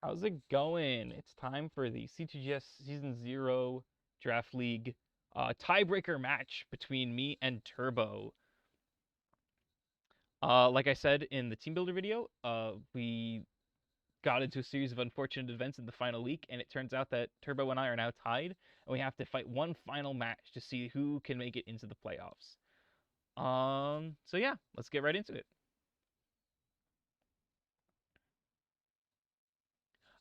How's it going? It's time for the C2GS Season 0 Draft League tiebreaker match between me and Turbo. Like I said in the team builder video, we got into a series of unfortunate events in the final week, and it turns out that Turbo and I are now tied, and we have to fight one final match to see who can make it into the playoffs. So yeah, let's get right into it.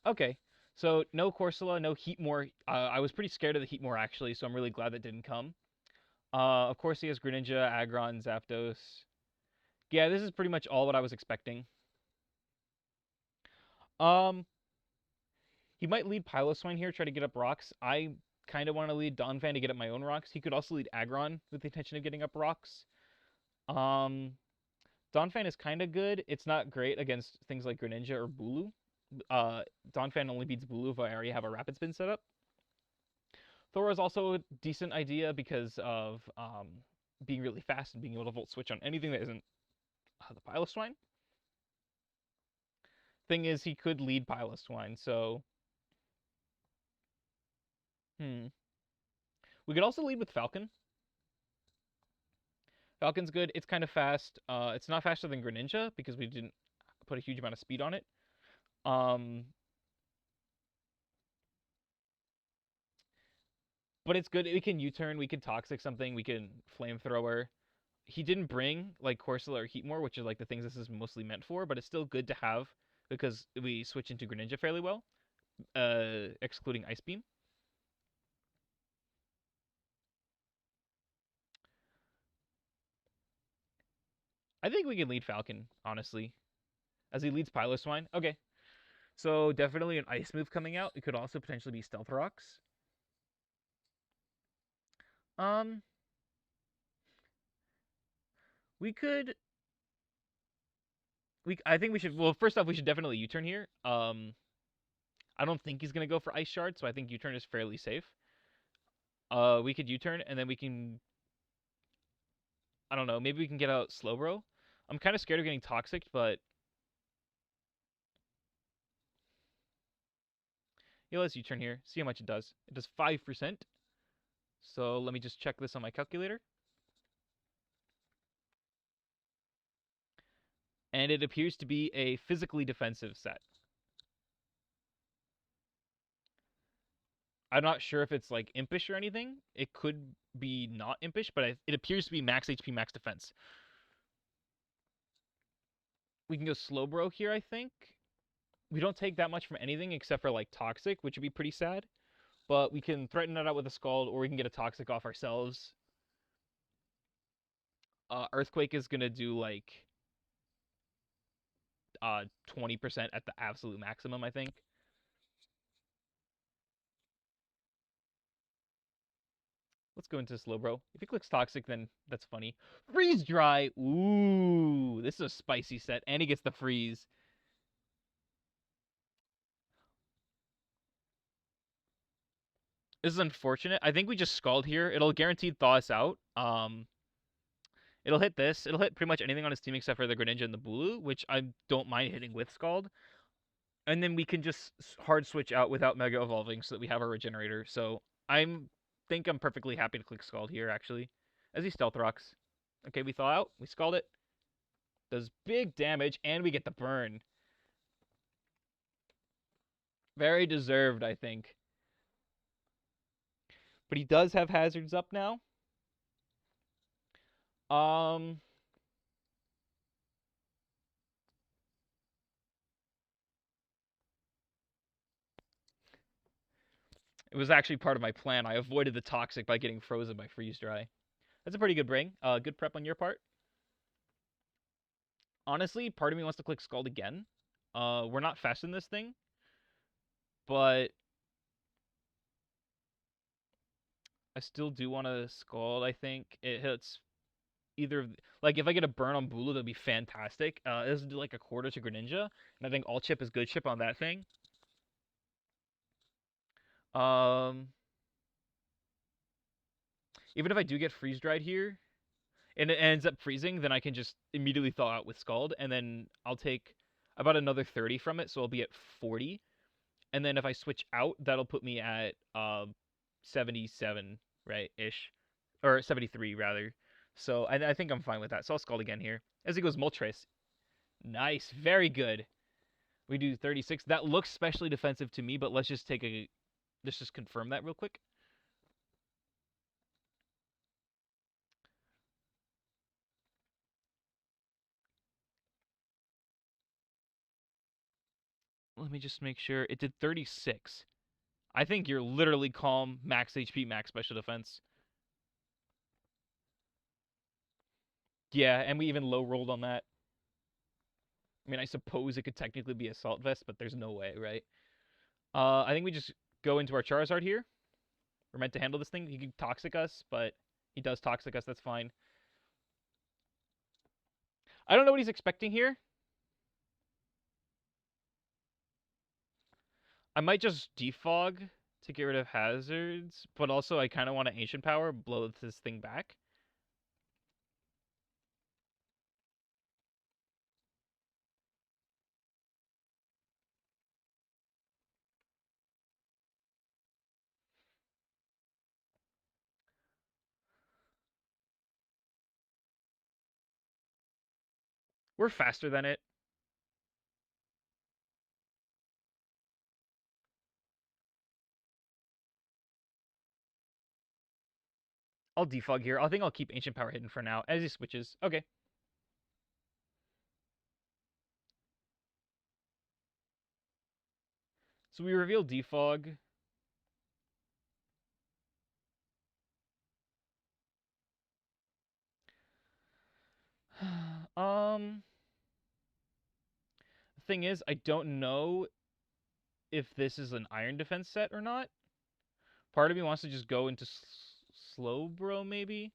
Okay, so no Corsola, no Heatmore. I was pretty scared of the Heatmore actually, so I'm really glad that didn't come. Of course he has Greninja, Aggron, Zapdos. Yeah, this is pretty much all what I was expecting. Um, he might lead Piloswine here, try to get up rocks. I kind of want to lead Donphan to get up my own rocks. He could also lead Aggron with the intention of getting up rocks. Um, Donphan is kind of good. It's not great against things like Greninja or Bulu. Donphan only beats Bulu if I already have a Rapid Spin set up. Thor is also a decent idea because of being really fast and being able to Volt Switch on anything that isn't the Piloswine. Thing is, he could lead Piloswine, so... We could also lead with Falcon. Falcon's good. It's kind of fast. It's not faster than Greninja because we didn't put a huge amount of speed on it. But it's good. We can U-turn. We can Toxic something. We can Flamethrower. He didn't bring like Corsola or Heatmore, which are like the things this is mostly meant for, but it's still good to have because we switch into Greninja fairly well, excluding Ice Beam. I think we can lead Falcon, honestly, as he leads Piloswine. Okay, so definitely an Ice move coming out. It could also potentially be Stealth Rocks. We could. I think we should. Well, first off, we should definitely U-turn here. I don't think he's gonna go for Ice Shard, so I think U-turn is fairly safe. We could U-turn and then we can. I don't know. Maybe we can get out Slowbro. I'm kind of scared of getting Toxic, but yeah, let's U-turn here. See how much it does. It does 5%. So let me just check this on my calculator. And it appears to be a physically defensive set. I'm not sure if it's like impish or anything. It could be not impish, but it appears to be max HP, max defense. We can go Slowbro here, I think. We don't take that much from anything except for like Toxic, which would be pretty sad. But we can threaten it out with a Scald, or we can get a Toxic off ourselves. Earthquake is going to do like 20% at the absolute maximum, I think. Let's go into Slowbro. If he clicks Toxic, then that's funny. Freeze Dry! Ooh, this is a spicy set, and he gets the freeze. This is unfortunate. I think we just Scald here. It'll guaranteed thaw us out. It'll hit this. It'll hit pretty much anything on his team except for the Greninja and the Bulu, which I don't mind hitting with Scald. And then we can just hard switch out without Mega Evolving so that we have our Regenerator. So I think I'm perfectly happy to click Scald here, actually. As he Stealth Rocks. Okay, we thaw out. We Scald it. Does big damage, and we get the burn. Very deserved, I think. But he does have hazards up now. It was actually part of my plan. I avoided the Toxic by getting frozen by Freeze Dry. That's a pretty good bring. Good prep on your part. Honestly, part of me wants to click Scald again. We're not fast in this thing. But I still do want to Scald, I think. It hits either... Like, if I get a burn on Bulu, that'd be fantastic. This would do like a quarter to Greninja. And I think all chip is good chip on that thing. Even if I do get freeze dried here, and it ends up freezing, then I can just immediately thaw out with Scald, and then I'll take about another 30 from it, so I'll be at 40. And then if I switch out, that'll put me at 77, right, ish, or 73 rather. So I think I'm fine with that. So I'll Scald again here. As he goes Moltres. Nice, very good. We do 36. That looks specially defensive to me, but let's just confirm that real quick. Let me just make sure. It did 36. I think you're literally calm, max HP, max special defense. Yeah, and we even low rolled on that. I mean, I suppose it could technically be Assault Vest, but there's no way, right? I think we just go into our Charizard here. We're meant to handle this thing. He can Toxic us, but he does Toxic us. That's fine. I don't know what he's expecting here. I might just defog to get rid of hazards, but also I kind of want to Ancient Power, blow this thing back. We're faster than it. I'll defog here. I think I'll keep Ancient Power hidden for now as he switches. Okay. So we reveal defog. The thing is, I don't know if this is an Iron Defense set or not. Part of me wants to just go into Slowbro, maybe.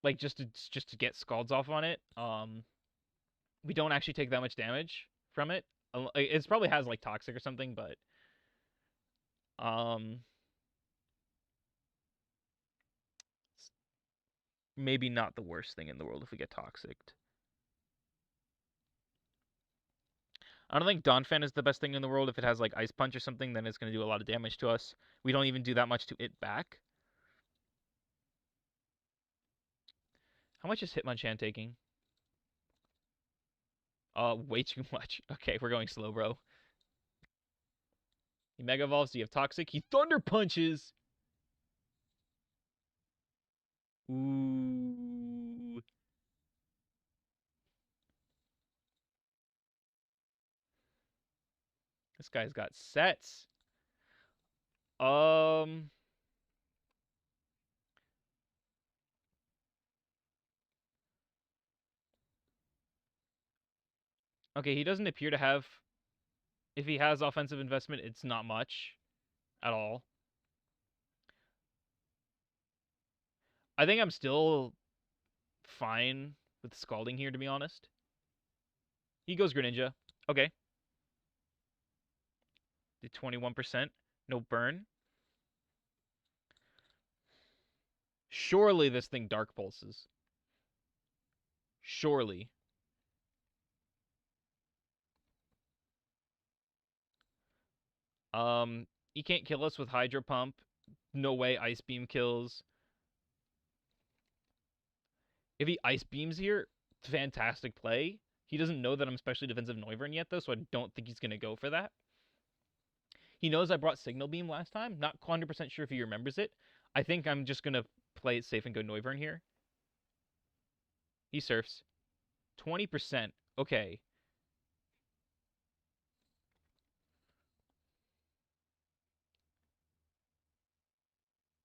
Like just to get Scalds off on it. We don't actually take that much damage from it. It probably has like Toxic or something, but maybe not the worst thing in the world if we get Toxiced. I don't think Donphan is the best thing in the world. If it has like Ice Punch or something, then it's going to do a lot of damage to us. We don't even do that much to it back. How much is Hitmonchan taking? Way too much. Okay, we're going slow, bro. He Mega Evolves, so you have Toxic. He Thunder Punches! Ooh. This guy's got sets. Okay, he doesn't appear to have... If he has offensive investment, it's not much at all. I think I'm still fine with Scalding here, to be honest. He goes Greninja. Okay. The 21%. No burn. Surely this thing Dark Pulses. Surely. He can't kill us with Hydro Pump. No way Ice Beam kills. If he Ice Beams here, fantastic play. He doesn't know that I'm specially defensive Noivern yet, though, so I don't think he's going to go for that. He knows I brought Signal Beam last time. Not 100% sure if he remembers it. I think I'm just going to play it safe and go Noivern here. He surfs. 20%. Okay.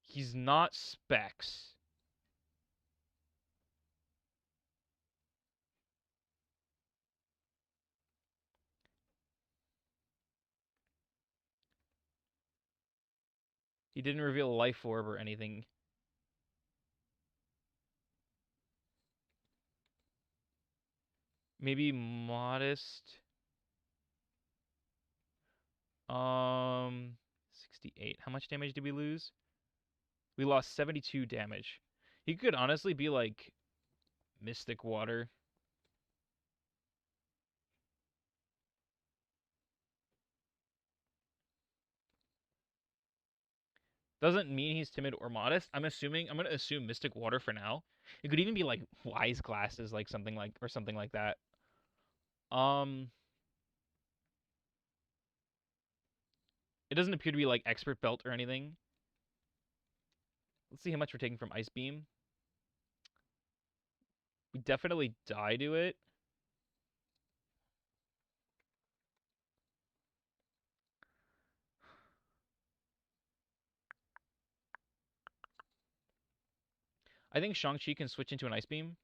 He's not Specs. He didn't reveal a Life Orb or anything. Maybe Modest. 68. How much damage did we lose? We lost 72 damage. He could honestly be like Mystic Water. Doesn't mean he's timid or modest. I'm gonna assume Mystic Water for now. It could even be like Wise Glasses, like something like that. Um, it doesn't appear to be like Expert Belt or anything. Let's see how much we're taking from Ice Beam. We definitely die to it. I think Shang-Chi can switch into an Ice Beam.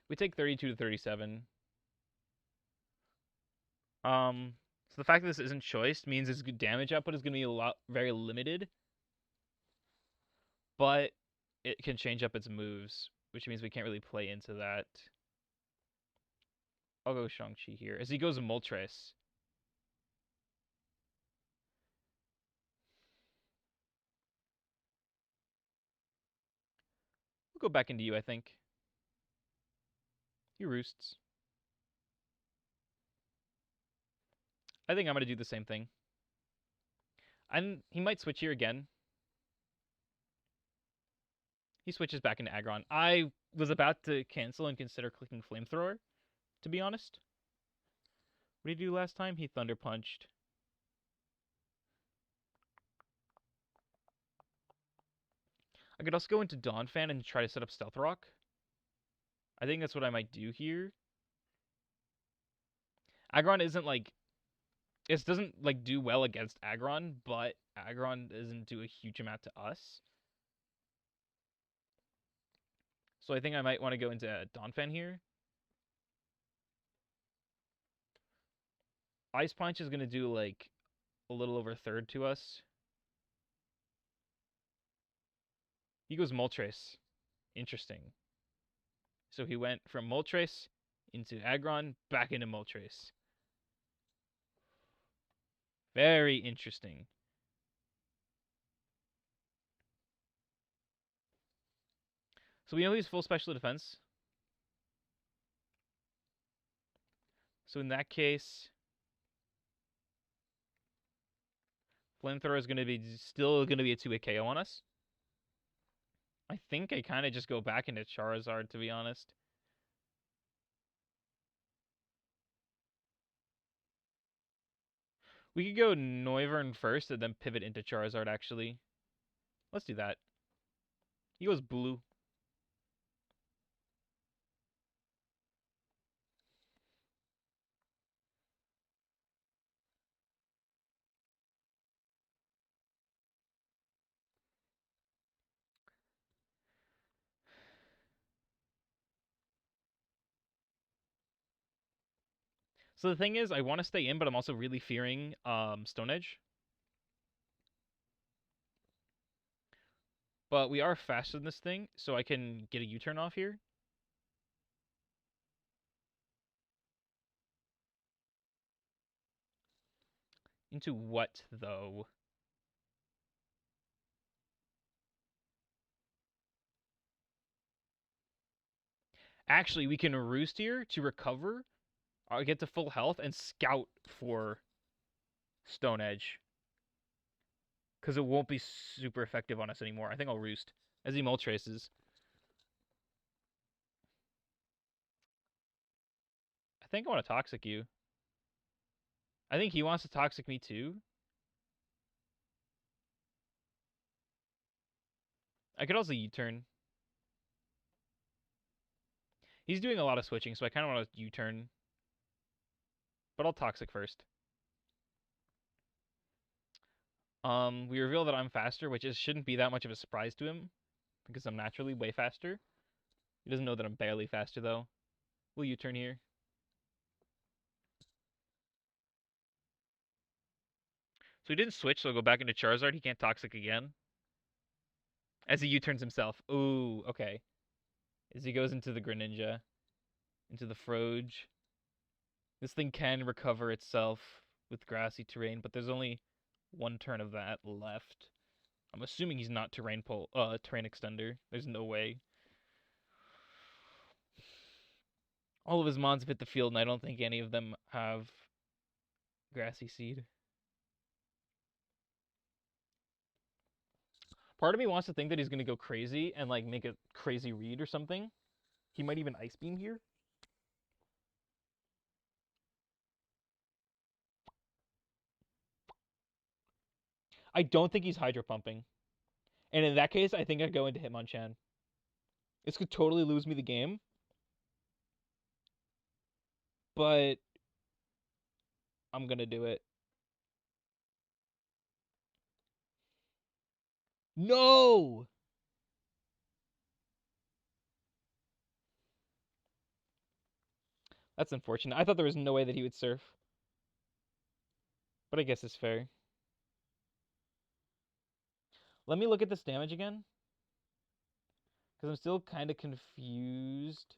We take 32 to 37. So the fact that this isn't choiced means its damage output is going to be very limited, but it can change up its moves, which means we can't really play into that. I'll go Shang-Chi here. As he goes Moltres. We'll go back into you, I think. He roosts. I think I'm going to do the same thing. And he might switch here again. He switches back into Aggron. I was about to cancel and consider clicking Flamethrower, to be honest. What did he do last time? He Thunder Punched. I could also go into Dawnfan and try to set up Stealth Rock. I think that's what I might do here. Aggron isn't like... It doesn't like do well against Aggron, but Aggron doesn't do a huge amount to us. So I think I might want to go into Dawnfan here. Ice Punch is going to do like a little over third to us. He goes Moltres. Interesting. So he went from Moltres into Aggron, back into Moltres. Very interesting. So we know he's full special defense. So in that case, Flamethrower is going to be still going to be a 2-hit KO on us. I think I kind of just go back into Charizard, to be honest. We could go Noivern first and then pivot into Charizard, actually. Let's do that. He goes blue. So the thing is, I want to stay in, but I'm also really fearing Stone Edge. But we are faster than this thing, so I can get a U-turn off here. Into what, though? Actually, we can Roost here to recover, get to full health, and Scout for Stone Edge. Because it won't be super effective on us anymore. I think I'll Roost as he Moltres. I think I want to Toxic you. I think he wants to Toxic me too. I could also U-turn. He's doing a lot of switching, so I kind of want to U-turn. But I'll Toxic first. We reveal that I'm faster, which shouldn't be that much of a surprise to him, because I'm naturally way faster. He doesn't know that I'm barely faster, though. Will U-turn here? So he didn't switch, so I'll go back into Charizard. He can't Toxic again. As he U-turns himself. Ooh, okay. As he goes into the Greninja. Into the Froge. This thing can recover itself with grassy terrain, but there's only one turn of that left. I'm assuming he's not terrain extender. There's no way. All of his mons have hit the field, and I don't think any of them have Grassy Seed. Part of me wants to think that he's going to go crazy and like make a crazy read or something. He might even Ice Beam here. I don't think he's Hydro Pumping. And in that case, I think I'd go into Hitmonchan. This could totally lose me the game. But I'm going to do it. No! That's unfortunate. I thought there was no way that he would surf. But I guess it's fair. Let me look at this damage again. Because I'm still kind of confused.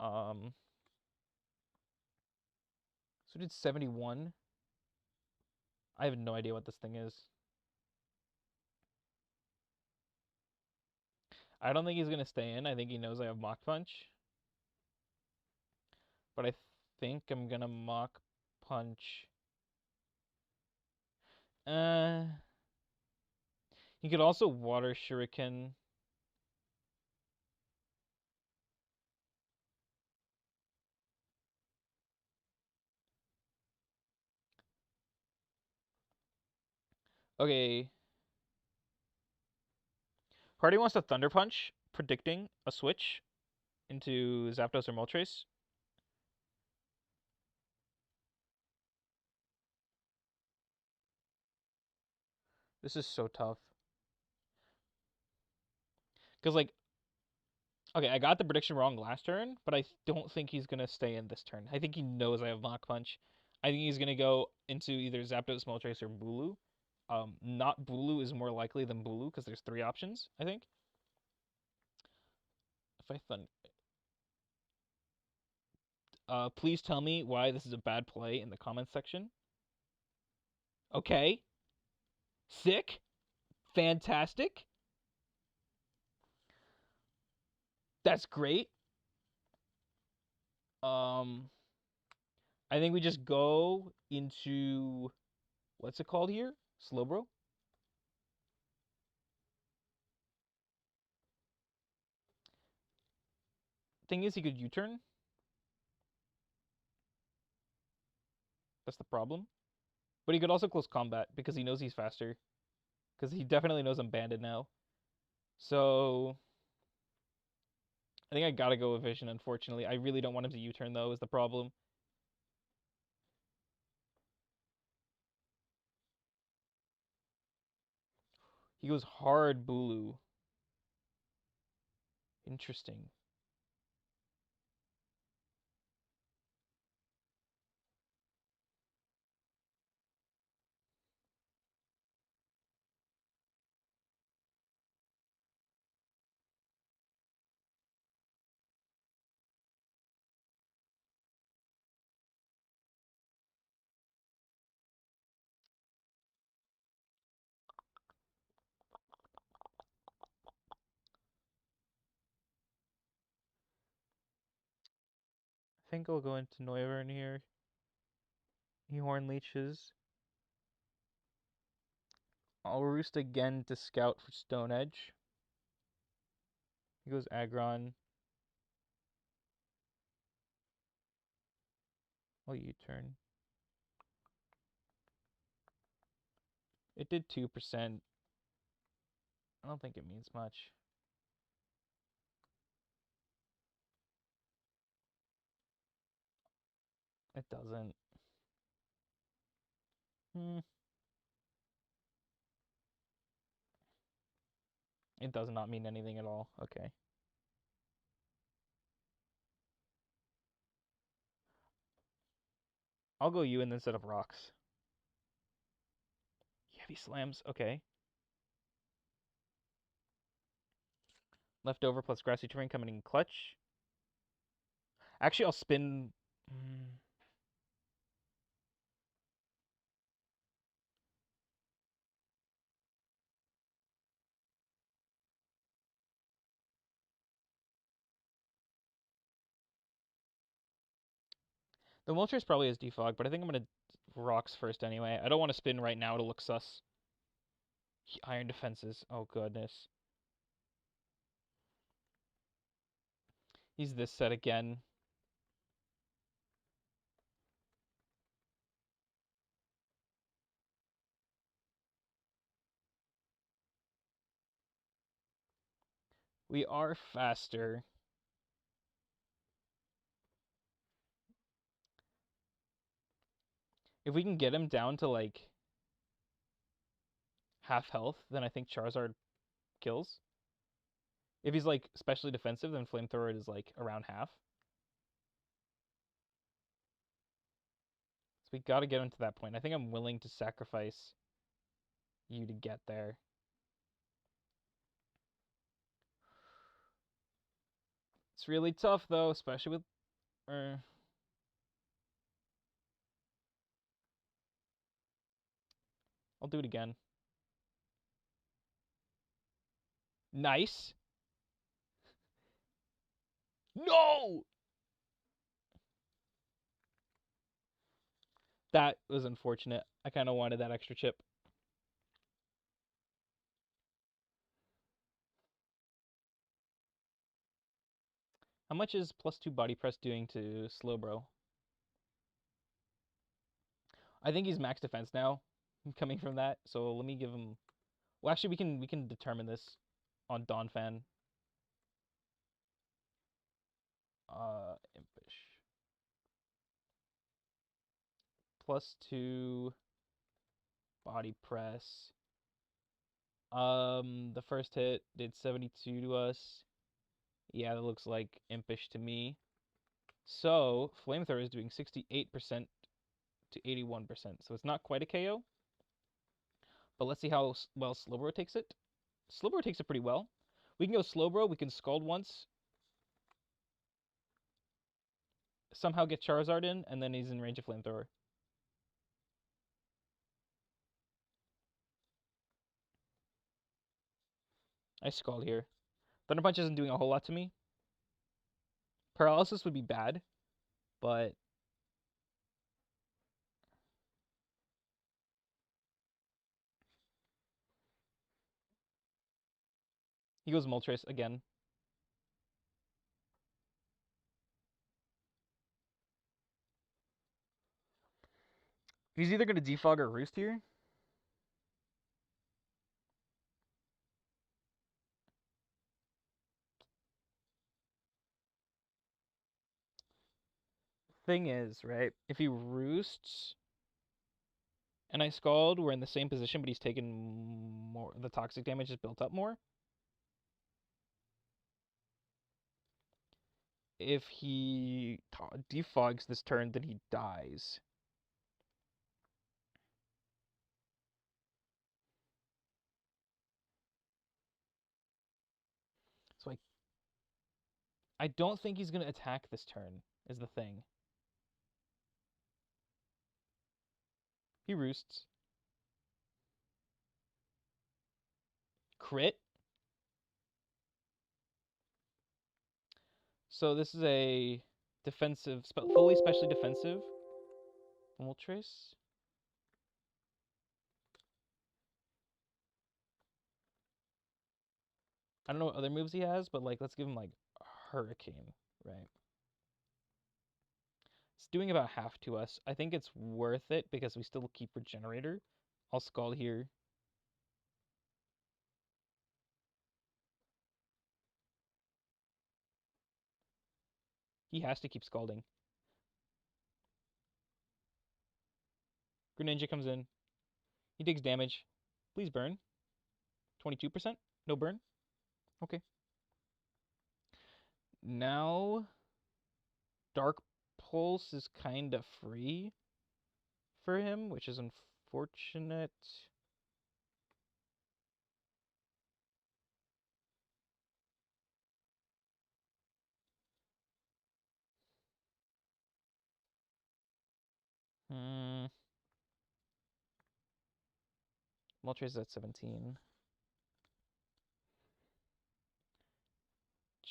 So it did 71. I have no idea what this thing is. I don't think he's going to stay in. I think he knows I have Mach Punch. But I think I'm going to Mach Punch. He could also Water Shuriken. Okay. Party wants to Thunder Punch, predicting a switch into Zapdos or Moltres. This is so tough. Because, like, okay, I got the prediction wrong last turn, but I don't think he's going to stay in this turn. I think he knows I have Mach Punch. I think he's going to go into either Zapdos, Moltres, or Bulu. Not Bulu is more likely than Bulu because there's 3 options, I think. If I please tell me why this is a bad play in the comments section. Okay. Sick. Fantastic. That's great. I think we just go into, what's it called here? Slowbro? Thing is, he could U-turn. That's the problem. But he could also close combat because he knows he's faster. Because he definitely knows I'm banded now. So I think I gotta go with Vision, unfortunately. I really don't want him to U-turn, though, is the problem. He goes hard Bulu. Interesting. I think I'll go into Noivern here. He Horn Leeches. I'll Roost again to scout for Stone Edge. He goes Aggron. I'll U-turn. It did 2%. I don't think it means much. It doesn't. It does not mean anything at all. Okay. I'll go you in instead of rocks. Heavy slams. Okay. Leftover plus grassy terrain coming in clutch. Actually, I'll spin. The Moltres probably has defog, but I think I'm gonna rocks first anyway. I don't want to spin right now to look sus. Iron defenses. Oh goodness. He's this set again. We are faster. If we can get him down to like half health, then I think Charizard kills. If he's like especially defensive, then Flamethrower is like around half. So we gotta get him to that point. I think I'm willing to sacrifice you to get there. It's really tough though, especially with I'll do it again. Nice. No! That was unfortunate. I kind of wanted that extra chip. How much is +2 body press doing to Slowbro? I think he's max defense now, coming from that. So let me give him. Well, actually, we can determine this on Donphan. Impish. +2 body press. The first hit did 72 to us. Yeah, that looks like impish to me. So Flamethrower is doing 68% to 81%. So it's not quite a KO. But let's see how well Slowbro takes it. Slowbro takes it pretty well. We can go Slowbro. We can Scald once. Somehow get Charizard in, and then he's in range of Flamethrower. I Scald here. Thunder Punch isn't doing a whole lot to me. Paralysis would be bad, but he goes Moltres again. He's either going to defog or Roost here. Thing is, right, if he Roosts and I Scald, we're in the same position, but he's taken more. The toxic damage is built up more. If he defogs this turn, then he dies. So I don't think he's going to attack this turn, is the thing. He Roosts. Crit. So this is a defensive, fully specially defensive Moltres. I don't know what other moves he has, but like let's give him like Hurricane, right? It's doing about half to us. I think it's worth it because we still keep Regenerator. I'll Scald here. He has to keep Scalding. Greninja comes in. He takes damage. Please burn. 22%? No burn? Okay. Now, Dark Pulse is kind of free for him, which is unfortunate. Moltres is at 17.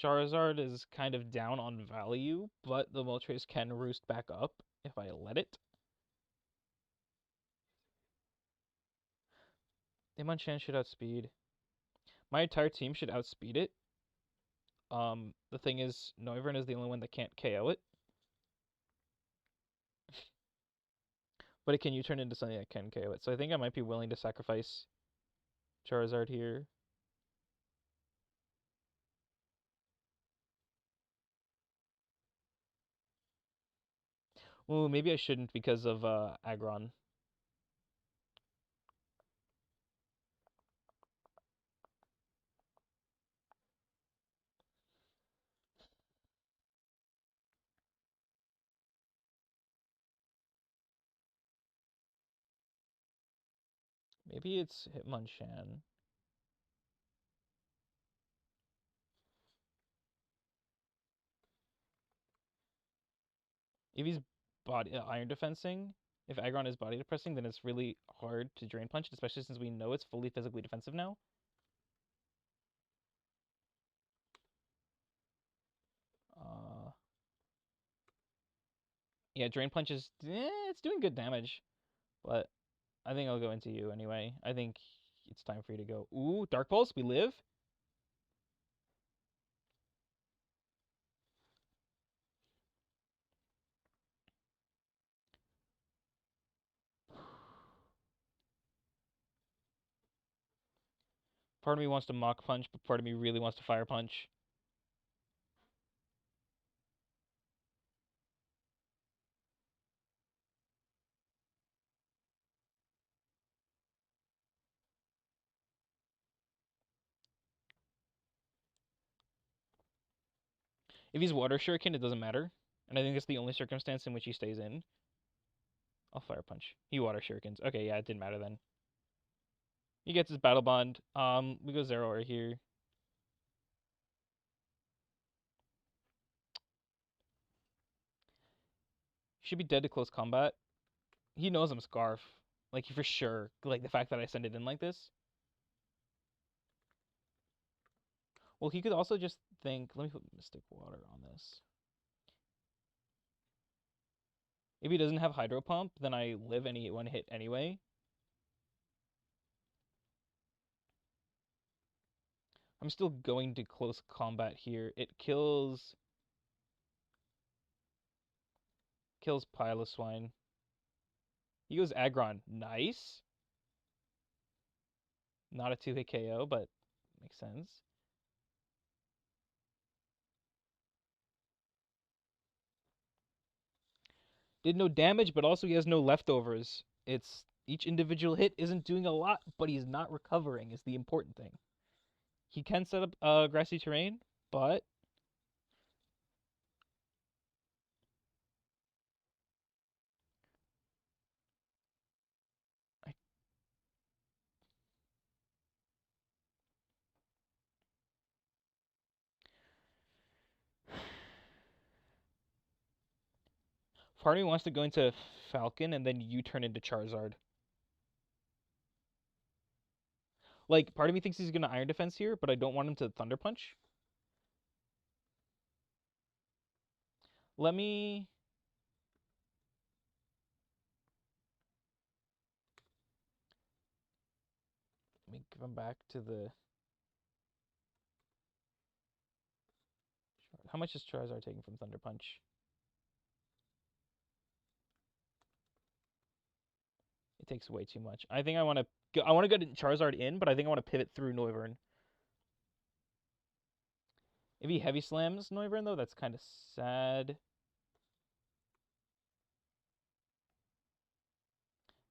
Charizard is kind of down on value, but the Moltres can roost back up if I let it. Hitmonchan should outspeed. My entire team should outspeed it. The thing is, Noivern is the only one that can't KO it. But it can U-turn into something that can KO it. So I think I might be willing to sacrifice Charizard here. Ooh, maybe I shouldn't because of Aggron. Maybe it's Hitmonchan. If he's body iron defensing, if Aggron is body depressing, then it's really hard to Drain Punch, especially since we know it's fully physically defensive now. Yeah, Drain Punch is it's doing good damage, but I think I'll go into you anyway. I think it's time for you to go. Ooh, Dark Pulse, we live. Part of me wants to Mach Punch, but part of me really wants to Fire Punch. If he's Water Shuriken, it doesn't matter. And I think that's the only circumstance in which he stays in. I'll Fire Punch. He Water Shurikens. Okay, yeah, it didn't matter then. He gets his Battle Bond. We go Zeraora here. Should be dead to close combat. He knows I'm Scarf. Like, for sure. Like, the fact that I send it in like this. Well, he could also just think, let me put Mystic Water on this. If he doesn't have Hydro Pump, then I live any one hit anyway. I'm still going to close combat here. It kills Piloswine. He goes Aggron. Nice. Not a 2-hit KO, but makes sense. Did no damage, but also he has no leftovers. It's each individual hit isn't doing a lot, but he's not recovering is the important thing. He can set up grassy terrain, but part of me wants to go into Falcon and then you turn into Charizard. Like, part of me thinks he's going to Iron Defense here, but I don't want him to Thunder Punch. Let me give him back to the... How much is Charizard taking from Thunder Punch? It takes way too much. I think I want to get Charizard in, but I think I want to pivot through Noivern. If he Heavy Slams Noivern, though, that's kind of sad.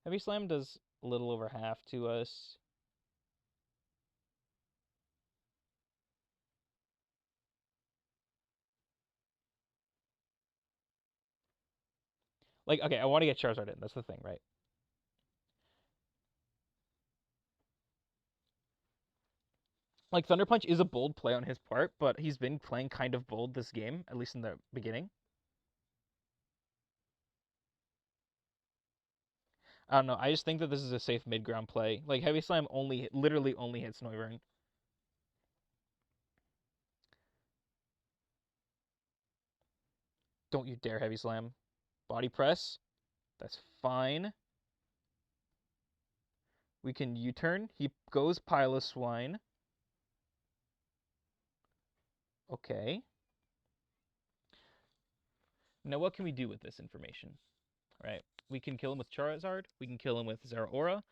Heavy Slam does a little over half to us. Like, okay, I want to get Charizard in. That's the thing, right? Like, Thunder Punch is a bold play on his part, but he's been playing kind of bold this game, at least in the beginning. I don't know. I just think that this is a safe mid-ground play. Like, Heavy Slam literally only hits Noivern. Don't you dare heavy slam. Body press. That's fine. We can U-turn. He goes Pile of Swine. Okay. Now what can we do with this information? Right. We can kill him with Charizard. We can kill him with Zeraora.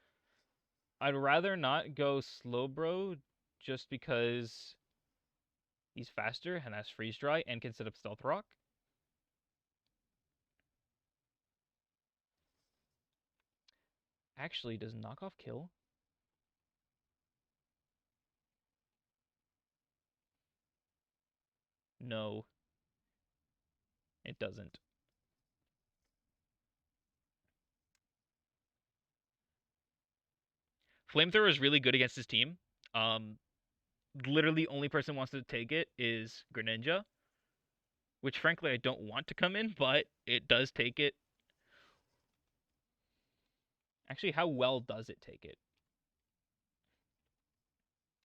I'd rather not go Slowbro just because he's faster and has Freeze Dry and can set up Stealth Rock. Actually, does knockoff kill? No, it doesn't. Flamethrower is really good against his team. Um, Literally, only person who wants to take it is Greninja, which frankly I don't want to come in, but it does take it. Actually, how well does it take it?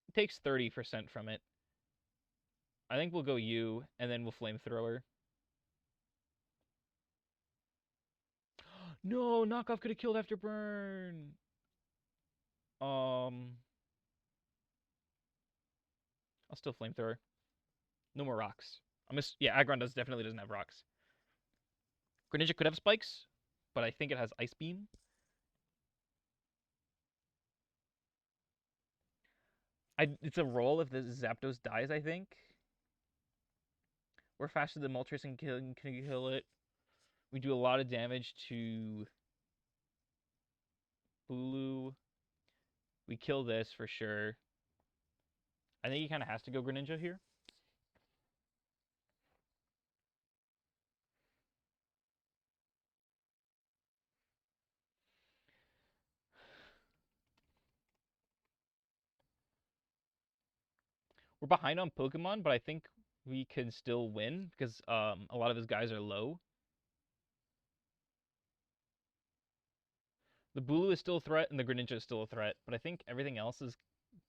It takes 30% from it. I think we'll go U, and then we'll Flamethrower. No, knockoff could have killed after burn. I'll still Flamethrower. No more rocks. Yeah, Aggron definitely doesn't have rocks. Greninja could have spikes, but I think it has Ice Beam. It's a roll if the Zapdos dies, I think. We're faster than Moltres and can kill it. We do a lot of damage to Bulu. We kill this for sure. I think he kind of has to go Greninja here. We're behind on Pokemon, but I think we can still win because a lot of his guys are low. The Bulu is still a threat and the Greninja is still a threat, but I think everything else is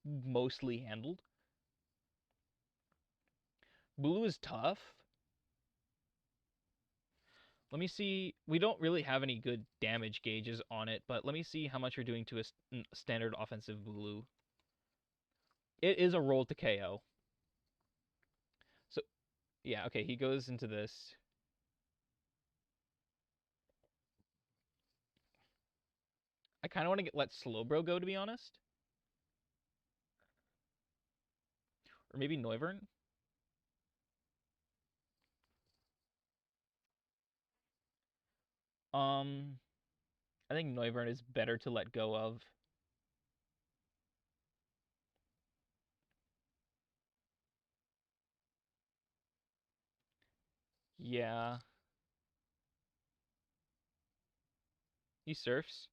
mostly handled. Bulu is tough. Let me see. We don't really have any good damage gauges on it, but let me see how much we're doing to a standard offensive Bulu. It is a roll to KO. So, yeah, okay, he goes into this. I kind of want to let Slowbro go, to be honest. Or maybe Noivern. I think Noivern is better to let go of. Yeah. He surfs.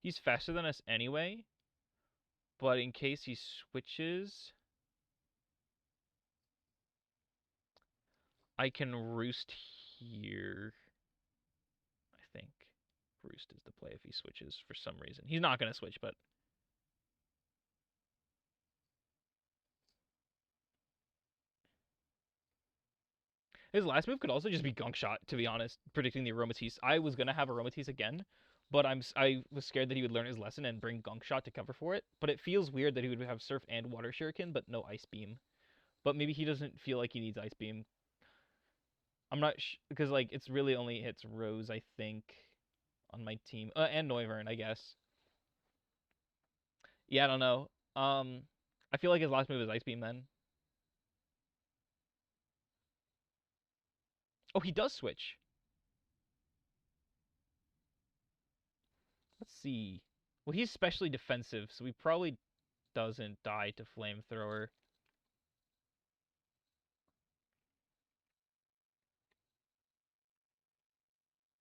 He's faster than us anyway. But in case he switches, I can Roost here. I think Roost is the play if he switches for some reason. He's not going to switch, but his last move could also just be Gunk Shot, to be honest, predicting the Aromatisse. I was going to have Aromatisse again, but I was scared that he would learn his lesson and bring Gunk Shot to cover for it. But it feels weird that he would have Surf and Water Shuriken, but no Ice Beam. But maybe he doesn't feel like he needs Ice Beam. I'm not because like it's really only hits Rose, I think, on my team, and Noivern, I guess. Yeah, I don't know. I feel like his last move is Ice Beam then. Oh, he does switch. Let's see. Well, he's especially defensive, so he probably doesn't die to Flamethrower.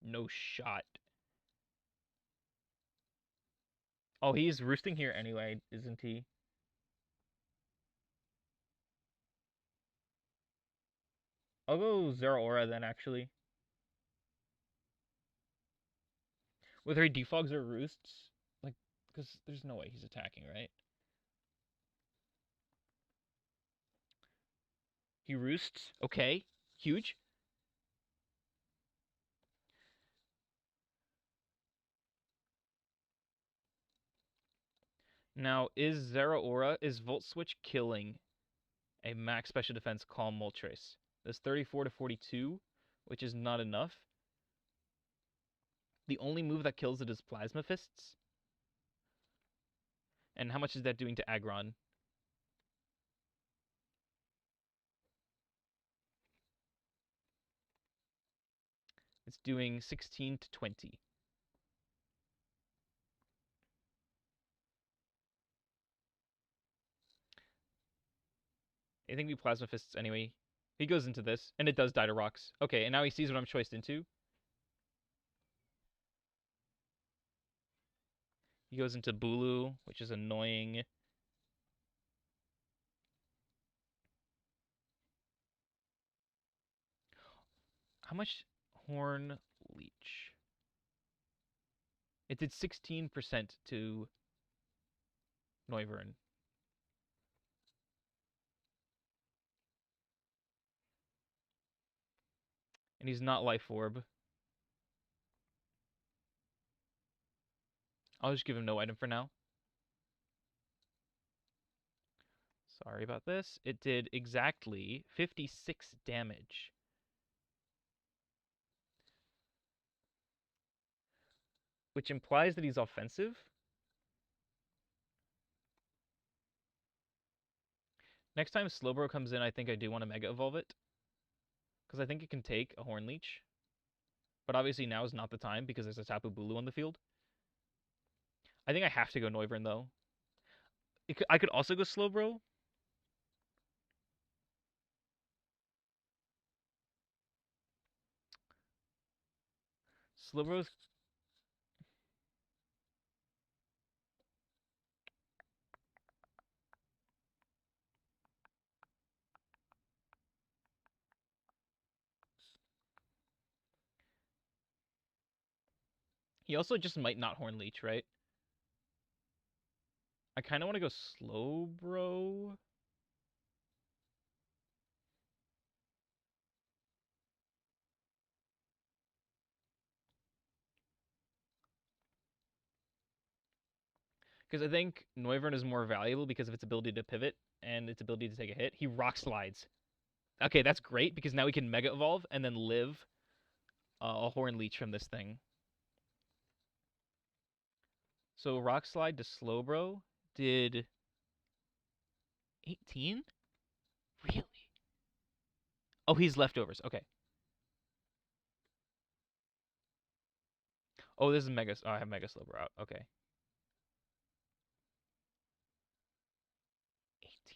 No shot. Oh, he's roosting here anyway, isn't he? I'll go Zeraora then, actually. Whether he defogs or roosts, like, because there's no way he's attacking, right? He roosts. Okay. Huge. Now, is Zeraora, is Volt Switch killing a max special defense Calm Moltres? That's 34 to 42, which is not enough. The only move that kills it is Plasma Fists. And how much is that doing to Aggron? It's doing 16 to 20. I think we Plasma Fists anyway. He goes into this, and it does die to rocks. Okay, and now he sees what I'm choiced into. He goes into Bulu, which is annoying. How much Horn Leech? It did 16% to Noivern. And he's not Life Orb. I'll just give him no item for now. Sorry about this. It did exactly 56 damage. Which implies that he's offensive. Next time Slowbro comes in, I think I do want to Mega Evolve it. Because I think it can take a Horn Leech. But obviously now is not the time because there's a Tapu Bulu on the field. I think I have to go Noivern though. I could also go Slowbro. Slowbro's... He also just might not Horn Leech, right? I kind of want to go Slowbro. Because I think Noivern is more valuable because of its ability to pivot and its ability to take a hit. He Rock Slides. Okay, that's great because now we can Mega Evolve and then live a Horn Leech from this thing. So Rock Slide to Slowbro did 18? Really? Oh, he's leftovers. Okay. Oh, this is Mega... Oh, I have Mega Slowbro out. Okay.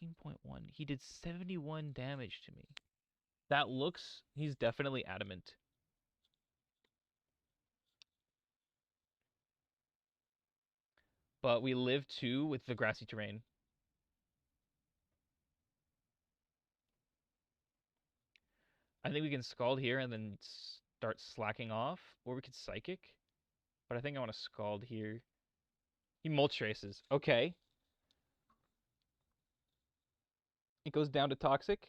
18.1. He did 71 damage to me. That looks... He's definitely adamant. But we live too with the grassy terrain. I think we can Scald here and then start slacking off. Or we could Psychic. But I think I want to Scald here. He Mulch Traces. Okay. It goes down to Toxic.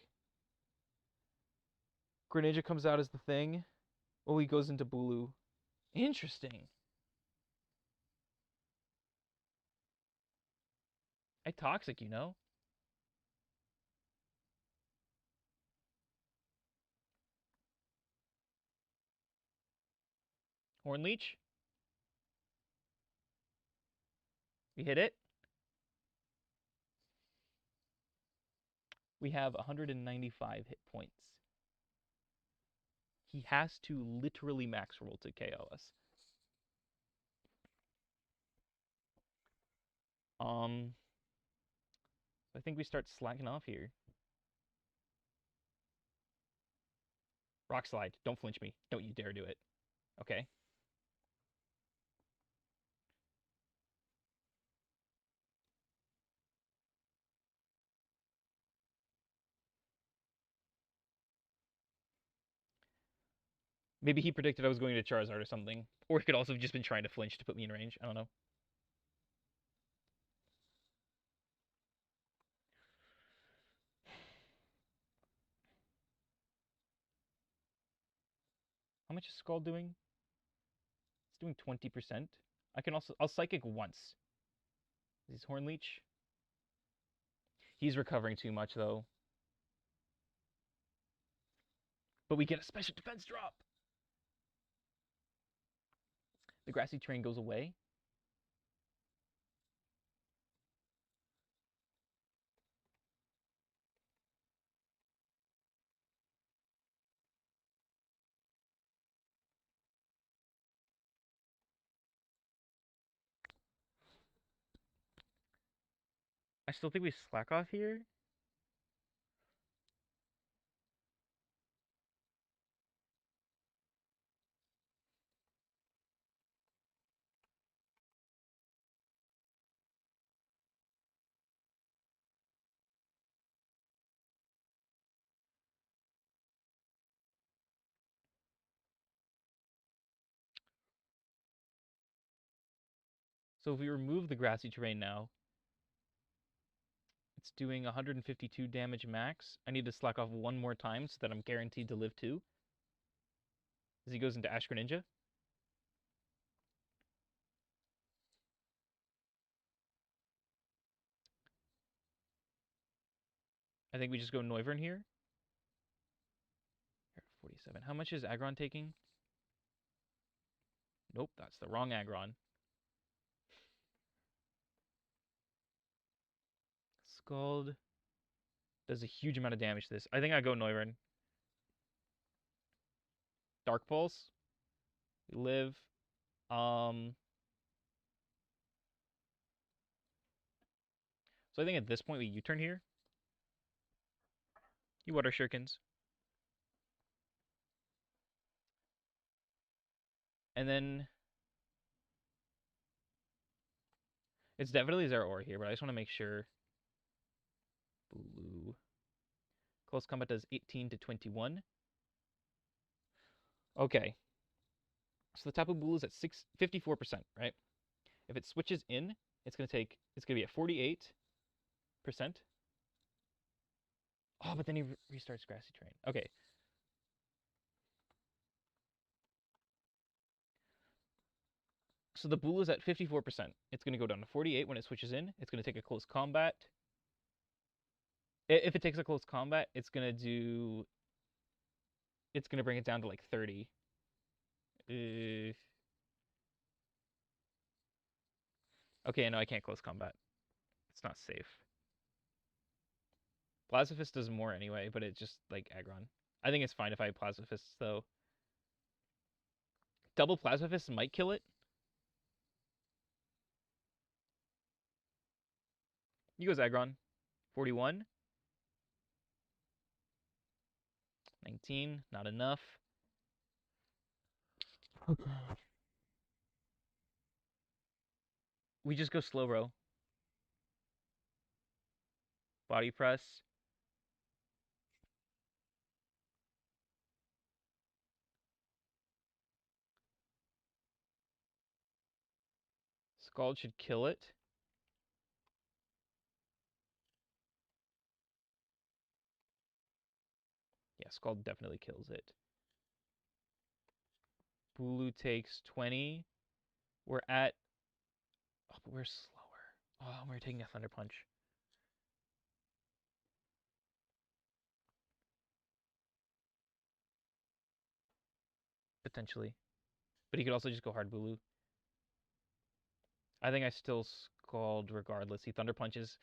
Greninja comes out as the thing. Oh, he goes into Bulu. Interesting. I Toxic, you know? Horn Leech. We hit it. We have 195 hit points. He has to literally max roll to KO us. I think we start slacking off here. Rock Slide. Don't flinch me. Don't you dare do it. Okay. Maybe he predicted I was going to Charizard or something. Or he could also have just been trying to flinch to put me in range. I don't know. How much is Scald doing? It's doing 20%. I'll Psychic once. Is Horn Leech? He's recovering too much, though. But we get a special defense drop. The Grassy Terrain goes away. I still think we slack off here. So if we remove the Grassy Terrain now, it's doing 152 damage max. I need to slack off one more time so that I'm guaranteed to live 2. As he goes into Ash Greninja. I think we just go Noivern here. 47. How much is Aggron taking? Nope, that's the wrong Aggron. Scald does a huge amount of damage to this. I think I go Noivern. Dark Pulse. We live. So I think at this point we U-turn here. You Water Shurikens. And then it's definitely Zeraora here, but I just want to make sure. Blue. Close Combat does 18 to 21. Okay. So the Tapu Bulu is at 54%, right? If it switches in, it's gonna be at 48%. Oh, but then he restarts Grassy Terrain. Okay. So the Bulu is at 54%. It's gonna go down to 48 when it switches in. It's gonna take a close combat. If it takes a close combat, it's gonna bring it down to like 30. Okay, no, I can't close combat. It's not safe. Plasma Fist does more anyway, but it's just like Aggron. I think it's fine if I Plasma Fists though. Double Plasma Fist might kill it. He goes Aggron. 41. 19, not enough. Okay. We just go Slowbro. Body Press. Scald should kill it. Yeah, Scald definitely kills it. Bulu takes 20. We're at... Oh, but we're slower. Oh, we're taking a Thunder Punch. Potentially. But he could also just go hard Bulu. I think I still Scald regardless. He Thunder Punches.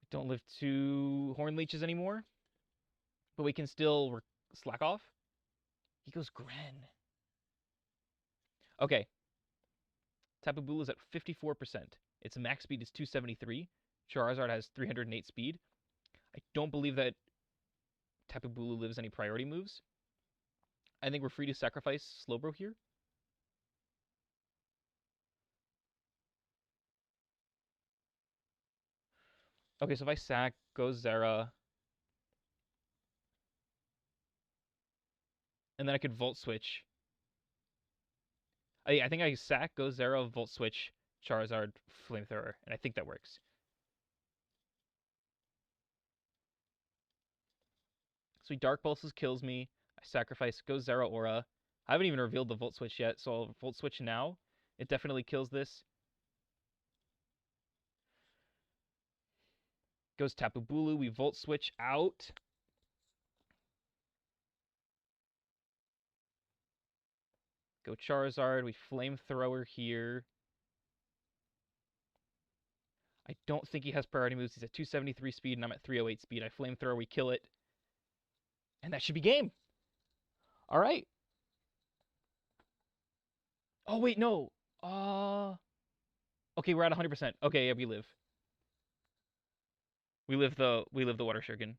We don't live 2 Horn Leeches anymore. But we can still slack off. He goes Gren. Okay. Tapu Bulu is at 54%. Its max speed is 273. Charizard has 308 speed. I don't believe that Tapu Bulu lives any priority moves. I think we're free to sacrifice Slowbro here. Okay, so if I sack, goes Zera. And then I could Volt Switch. I think I sack, goes Zera, Volt Switch, Charizard, Flamethrower. And I think that works. So he Dark Pulses kills me. I Sacrifice. Go Zera Aura. I haven't even revealed the Volt Switch yet, so I'll Volt Switch now. It definitely kills this. Goes Tapu Bulu. We Volt Switch out. Go Charizard. We Flamethrower here. I don't think he has priority moves. He's at 273 speed, and I'm at 308 speed. I Flamethrower. We kill it. And that should be game. All right. Oh, wait, no. Okay, we're at 100%. Okay, yeah, we live. We live the Water Shuriken.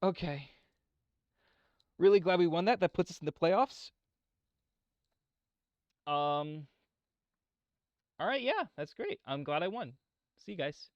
Okay. Really glad we won that. That puts us in the playoffs. All right, yeah, that's great. I'm glad I won. See you guys.